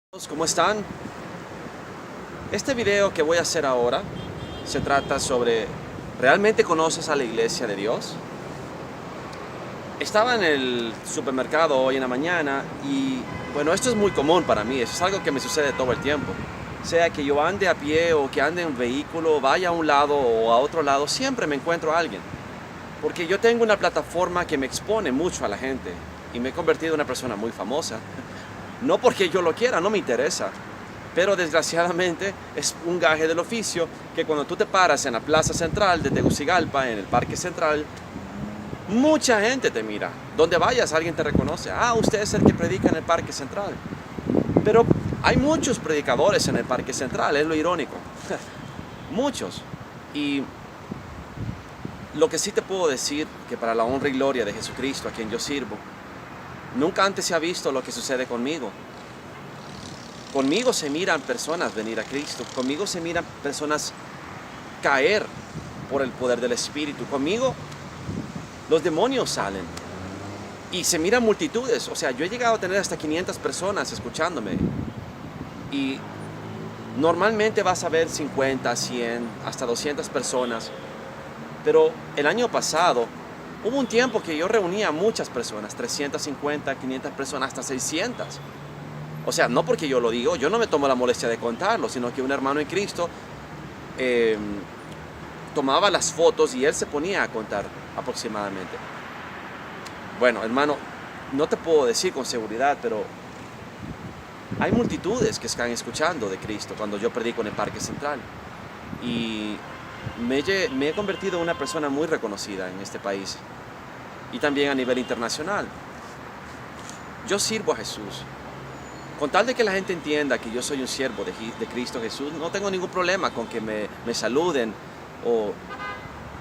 ¿Cómo están? Este video que voy a hacer ahora se trata sobre ¿realmente conoces a la iglesia de Dios? Estaba en el supermercado hoy en la mañana y bueno, esto es muy común para mí, es algo que me sucede todo el tiempo. Sea que yo ande a pie o que ande en vehículo, vaya a un lado o a otro lado, siempre me encuentro a alguien. Porque yo tengo una plataforma que me expone mucho a la gente y me he convertido en una persona muy famosa. No porque yo lo quiera, no me interesa. Pero desgraciadamente es un gaje del oficio que cuando tú te paras en la plaza central de Tegucigalpa, en el Parque Central, mucha gente te mira. Donde vayas alguien te reconoce. Ah, usted es el que predica en el Parque Central. Pero hay muchos predicadores en el Parque Central, es lo irónico. Muchos. Y lo que sí te puedo decir, que para la honra y gloria de Jesucristo, a quien yo sirvo, nunca antes se ha visto lo que sucede conmigo. Conmigo se miran personas venir a Cristo, conmigo se miran personas caer por el poder del Espíritu, conmigo los demonios salen y se miran multitudes. O sea, yo he llegado a tener hasta 500 personas escuchándome y normalmente vas a ver 50, 100, hasta 200 personas, pero el año pasado hubo un tiempo que yo reunía a muchas personas, 350, 500 personas, hasta 600. O sea, no porque yo lo digo, yo no me tomo la molestia de contarlo, sino que un hermano en Cristo tomaba las fotos y él se ponía a contar aproximadamente. Bueno, hermano, no te puedo decir con seguridad, pero hay multitudes que están escuchando de Cristo cuando yo predico en el Parque Central. Y me he convertido en una persona muy reconocida en este país y también a nivel internacional. Yo sirvo a Jesús. Con tal de que la gente entienda que yo soy un siervo de Cristo Jesús, no tengo ningún problema con que me saluden o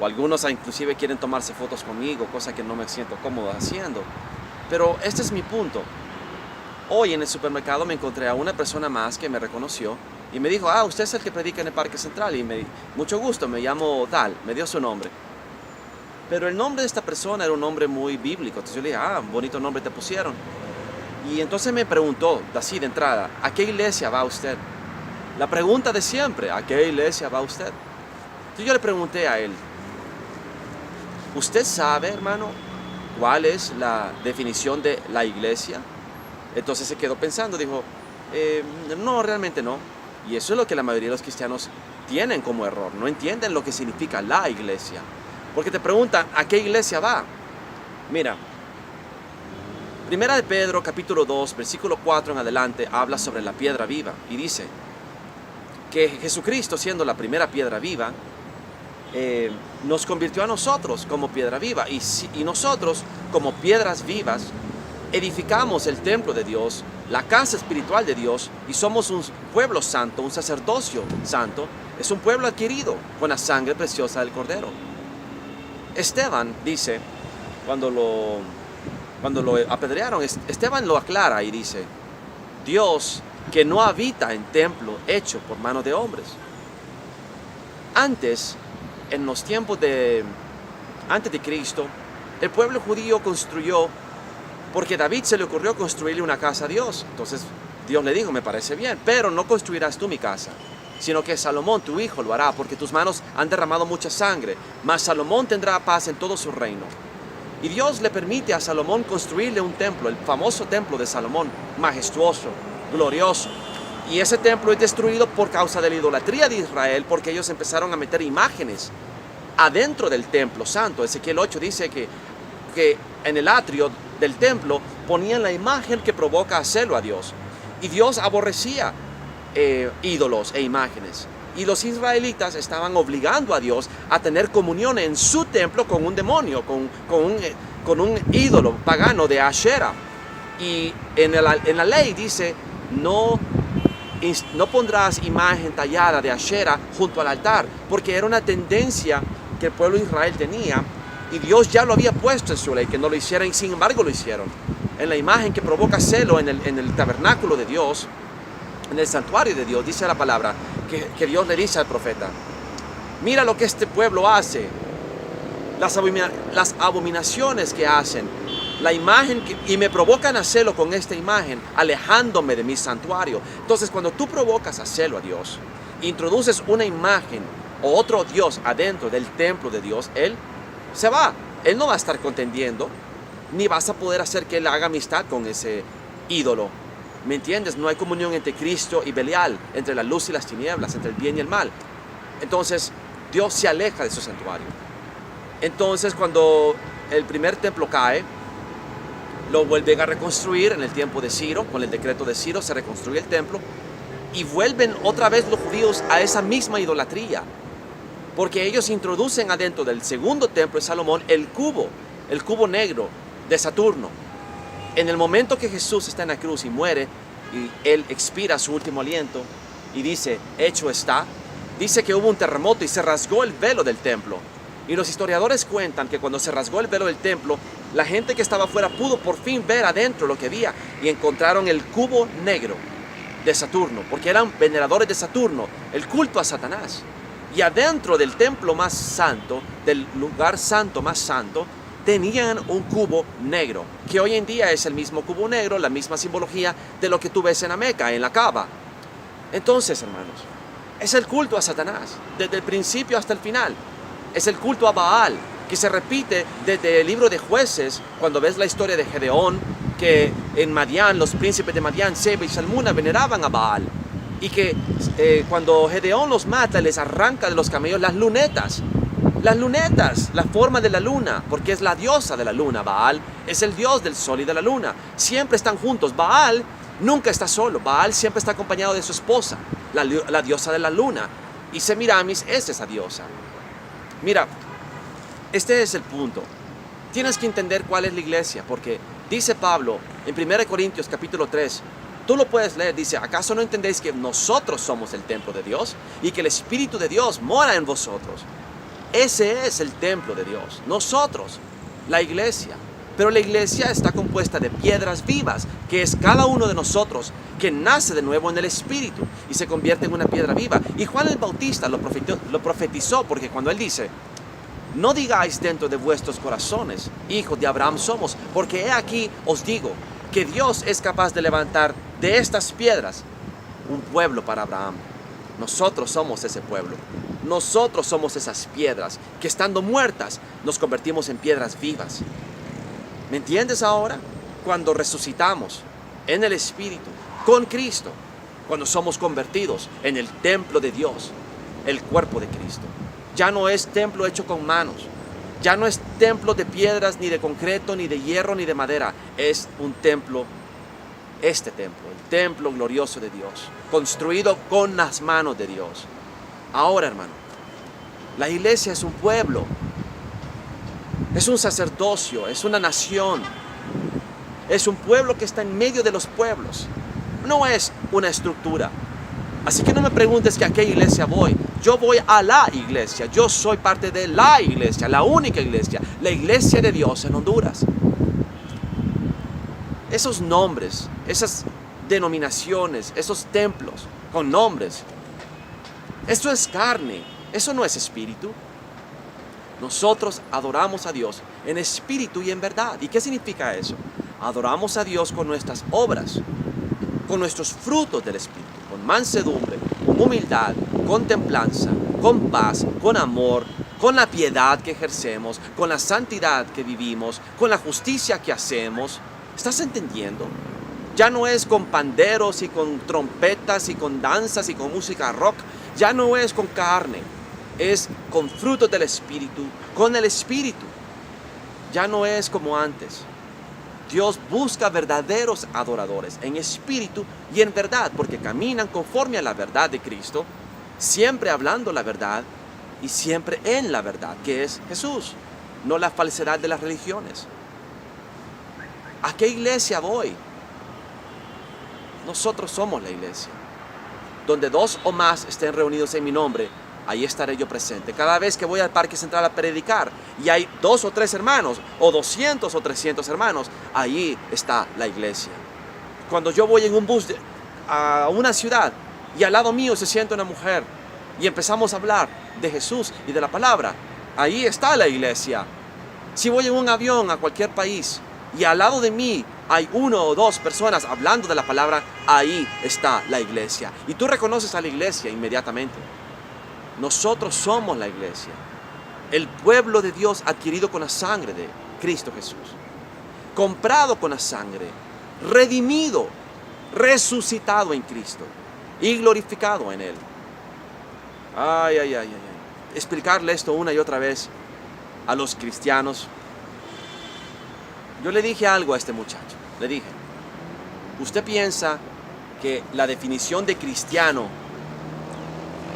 algunos inclusive quieren tomarse fotos conmigo, cosa que no me siento cómodo haciendo. Pero este es mi punto. Hoy en el supermercado me encontré a una persona más que me reconoció y me dijo, ah, usted es el que predica en el Parque Central y mucho gusto, me llamo tal, me dio su nombre. Pero el nombre de esta persona era un nombre muy bíblico, entonces yo le dije, ah, bonito nombre te pusieron. Y entonces me preguntó, así de entrada, ¿a qué iglesia va usted? La pregunta de siempre, ¿a qué iglesia va usted? Entonces yo le pregunté a él, ¿usted sabe, hermano, cuál es la definición de la iglesia? Entonces se quedó pensando, dijo, no, realmente no. Y eso es lo que la mayoría de los cristianos tienen como error, no entienden lo que significa la iglesia. Porque te preguntan, ¿a qué iglesia va? Mira, Primera de Pedro, capítulo 2, versículo 4 en adelante, habla sobre la piedra viva y dice que Jesucristo, siendo la primera piedra viva, nos convirtió a nosotros como piedra viva y nosotros, como piedras vivas, edificamos el templo de Dios, la casa espiritual de Dios, y somos un pueblo santo, un sacerdocio santo, es un pueblo adquirido con la sangre preciosa del Cordero. Esteban dice, cuando lo apedrearon, Esteban lo aclara y dice, Dios que no habita en templo hecho por mano de hombres. Antes, en los tiempos antes de Cristo, el pueblo judío construyó, porque a David se le ocurrió construirle una casa a Dios. Entonces Dios le dijo, me parece bien, pero no construirás tú mi casa, sino que Salomón, tu hijo, lo hará, porque tus manos han derramado mucha sangre, mas Salomón tendrá paz en todo su reino. Y Dios le permite a Salomón construirle un templo, el famoso templo de Salomón, majestuoso, glorioso. Y ese templo es destruido por causa de la idolatría de Israel, porque ellos empezaron a meter imágenes adentro del templo santo. Ezequiel 8 dice que en el atrio del templo ponían la imagen que provoca celo a Dios. Y Dios aborrecía ídolos e imágenes. Y los israelitas estaban obligando a Dios a tener comunión en su templo con un demonio, con un ídolo pagano de Ashera. Y en la ley dice, no pondrás imagen tallada de Ashera junto al altar, porque era una tendencia que el pueblo de Israel tenía, y Dios ya lo había puesto en su ley, que no lo hicieran, y sin embargo lo hicieron. En la imagen que provoca celo en el tabernáculo de Dios, en el santuario de Dios, dice la palabra, que Dios le dice al profeta, mira lo que este pueblo hace, las abominaciones que hacen, La imagen y me provocan a hacerlo con esta imagen, alejándome de mi santuario. Entonces, cuando tú provocas a hacerlo a Dios, introduces una imagen o otro Dios adentro del templo de Dios, Él se va. Él no va a estar contendiendo, ni vas a poder hacer que Él haga amistad con ese ídolo. ¿Me entiendes? No hay comunión entre Cristo y Belial, entre la luz y las tinieblas, entre el bien y el mal. Entonces, Dios se aleja de su santuario. Entonces, cuando el primer templo cae, lo vuelven a reconstruir en el tiempo de Ciro. Con el decreto de Ciro se reconstruye el templo y vuelven otra vez los judíos a esa misma idolatría, porque ellos introducen adentro del segundo templo de Salomón el cubo negro de Saturno. En el momento que Jesús está en la cruz y muere y Él expira su último aliento y dice, hecho está, dice que hubo un terremoto y se rasgó el velo del templo. Y los historiadores cuentan que cuando se rasgó el velo del templo, la gente que estaba afuera pudo por fin ver adentro lo que había y encontraron el cubo negro de Saturno, porque eran veneradores de Saturno, el culto a Satanás. Y adentro del templo más santo, del lugar santo más santo, tenían un cubo negro, que hoy en día es el mismo cubo negro, la misma simbología de lo que tú ves en la Meca, en la Kaaba. Entonces, hermanos, es el culto a Satanás, desde el principio hasta el final. Es el culto a Baal, que se repite desde el libro de Jueces, cuando ves la historia de Gedeón, que en Madián, los príncipes de Madián, Seba y Salmuna, veneraban a Baal. Y que cuando Gedeón los mata, les arranca de los camellos las lunetas, la forma de la luna, porque es la diosa de la luna. Baal es el dios del sol y de la luna. Siempre están juntos. Baal nunca está solo. Baal siempre está acompañado de su esposa, la diosa de la luna. Y Semiramis es esa diosa. Mira, este es el punto. Tienes que entender cuál es la iglesia, porque dice Pablo en 1 Corintios capítulo 3, tú lo puedes leer, dice, ¿acaso no entendéis que nosotros somos el templo de Dios y que el Espíritu de Dios mora en vosotros? Ese es el templo de Dios, nosotros, la iglesia. Pero la iglesia está compuesta de piedras vivas, que es cada uno de nosotros, que nace de nuevo en el Espíritu y se convierte en una piedra viva. Y Juan el Bautista lo profetizó, porque cuando él dice, no digáis dentro de vuestros corazones, hijos de Abraham somos, porque he aquí os digo, que Dios es capaz de levantar de estas piedras un pueblo para Abraham. Nosotros somos ese pueblo. Nosotros somos esas piedras que estando muertas nos convertimos en piedras vivas. ¿Me entiendes ahora? Cuando resucitamos en el Espíritu con Cristo, cuando somos convertidos en el templo de Dios, el cuerpo de Cristo. Ya no es templo hecho con manos. Ya no es templo de piedras, ni de concreto, ni de hierro, ni de madera. Es un templo, este templo, el templo glorioso de Dios, construido con las manos de Dios. Ahora, hermano, la iglesia es un pueblo, es un sacerdocio, es una nación, es un pueblo que está en medio de los pueblos. No es una estructura. Así que no me preguntes que a qué iglesia voy. Yo voy a la iglesia. Yo soy parte de la iglesia, la única iglesia, la iglesia de Dios en Honduras. Esos nombres, esas denominaciones, esos templos con nombres, eso es carne, eso no es espíritu. Nosotros adoramos a Dios en espíritu y en verdad. ¿Y qué significa eso? Adoramos a Dios con nuestras obras, con nuestros frutos del espíritu, con mansedumbre, con humildad, con templanza, con paz, con amor, con la piedad que ejercemos, con la santidad que vivimos, con la justicia que hacemos. ¿Estás entendiendo? Ya no es con panderos y con trompetas y con danzas y con música rock. Ya no es con carne. Es con frutos del Espíritu, con el Espíritu. Ya no es como antes. Dios busca verdaderos adoradores en espíritu y en verdad, porque caminan conforme a la verdad de Cristo, siempre hablando la verdad y siempre en la verdad, que es Jesús, no la falsedad de las religiones. ¿A qué iglesia voy? Nosotros somos la iglesia. Donde 2 o más estén reunidos en mi nombre, ahí estaré yo presente. Cada vez que voy al Parque Central a predicar y hay 2 o 3 hermanos, o 200 o 300 hermanos, ahí está la iglesia. Cuando yo voy en un bus a una ciudad y al lado mío se sienta una mujer y empezamos a hablar de Jesús y de la palabra, ahí está la iglesia. Si voy en un avión a cualquier país y al lado de mí hay 1 o 2 personas hablando de la palabra, ahí está la iglesia. Y tú reconoces a la iglesia inmediatamente. Nosotros somos la iglesia, el pueblo de Dios adquirido con la sangre de Cristo Jesús, comprado con la sangre, redimido, resucitado en Cristo y glorificado en Él. Ay, ay, ay, ay, ay. Explicarle esto una y otra vez a los cristianos. Yo le dije algo a este muchacho. Le dije, ¿usted piensa que la definición de cristiano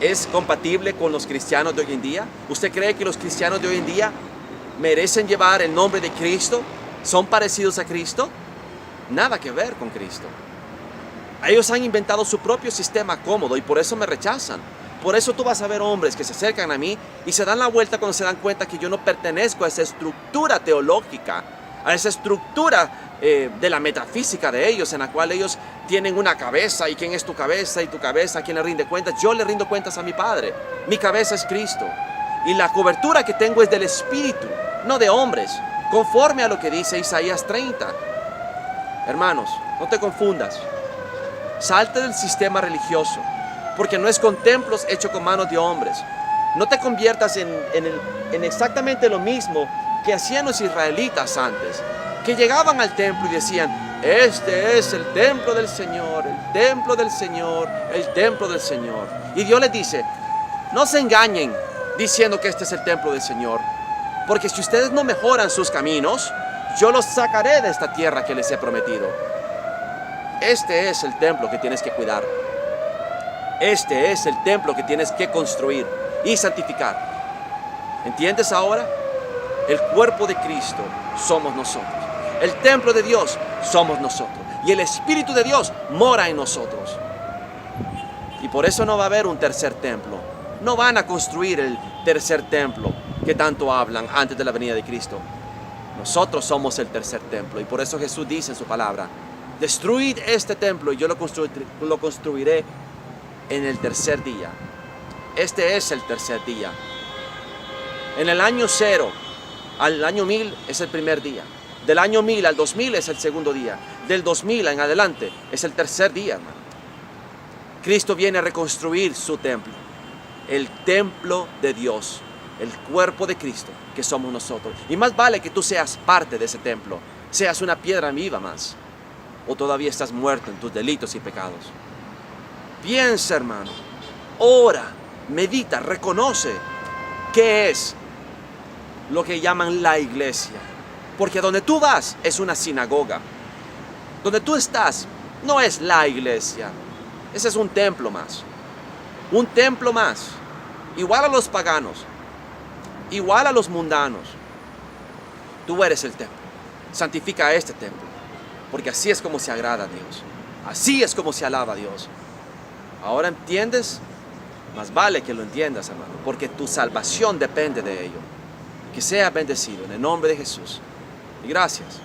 es compatible con los cristianos de hoy en día? ¿Usted cree que los cristianos de hoy en día merecen llevar el nombre de Cristo? ¿Son parecidos a Cristo? Nada que ver con Cristo. Ellos han inventado su propio sistema cómodo y por eso me rechazan. Por eso tú vas a ver hombres que se acercan a mí y se dan la vuelta cuando se dan cuenta que yo no pertenezco a esa estructura teológica, a esa estructura de la metafísica de ellos, en la cual ellos tienen una cabeza, y quién es tu cabeza, y tu cabeza, ¿a quién le rinde cuentas? Yo le rindo cuentas a mi Padre. Mi cabeza es Cristo y la cobertura que tengo es del Espíritu, no de hombres, conforme a lo que dice Isaías 30. Hermanos, no te confundas. Salte del sistema religioso, porque no es con templos hechos con manos de hombres. No te conviertas en exactamente lo mismo que hacían los israelitas antes, que llegaban al templo y decían, este es el templo del Señor, el templo del Señor, el templo del Señor. Y Dios les dice, no se engañen diciendo que este es el templo del Señor, porque si ustedes no mejoran sus caminos, yo los sacaré de esta tierra que les he prometido. Este es el templo que tienes que cuidar. Este es el templo que tienes que construir y santificar. ¿Entiendes ahora? El cuerpo de Cristo somos nosotros. El templo de Dios somos nosotros. Y el Espíritu de Dios mora en nosotros. Y por eso no va a haber un tercer templo. No van a construir el tercer templo que tanto hablan antes de la venida de Cristo. Nosotros somos el tercer templo. Y por eso Jesús dice en su palabra, destruid este templo y yo lo construiré en el tercer día. Este es el tercer día. En el año 0 al año 1000 es el primer día. Del año 1000 al 2000 es el segundo día. Del 2000 en adelante es el tercer día, hermano. Cristo viene a reconstruir su templo. El templo de Dios. El cuerpo de Cristo que somos nosotros. Y más vale que tú seas parte de ese templo. Seas una piedra viva más. O todavía estás muerto en tus delitos y pecados. Piensa, hermano. Ora, medita, reconoce qué es lo que llaman la iglesia. Porque donde tú vas es una sinagoga. Donde tú estás no es la iglesia. Ese es un templo más. Un templo más. Igual a los paganos. Igual a los mundanos. Tú eres el templo. Santifica este templo. Porque así es como se agrada a Dios. Así es como se alaba a Dios. ¿Ahora entiendes? Más vale que lo entiendas, hermano. Porque tu salvación depende de ello. Que sea bendecido en el nombre de Jesús. Y gracias.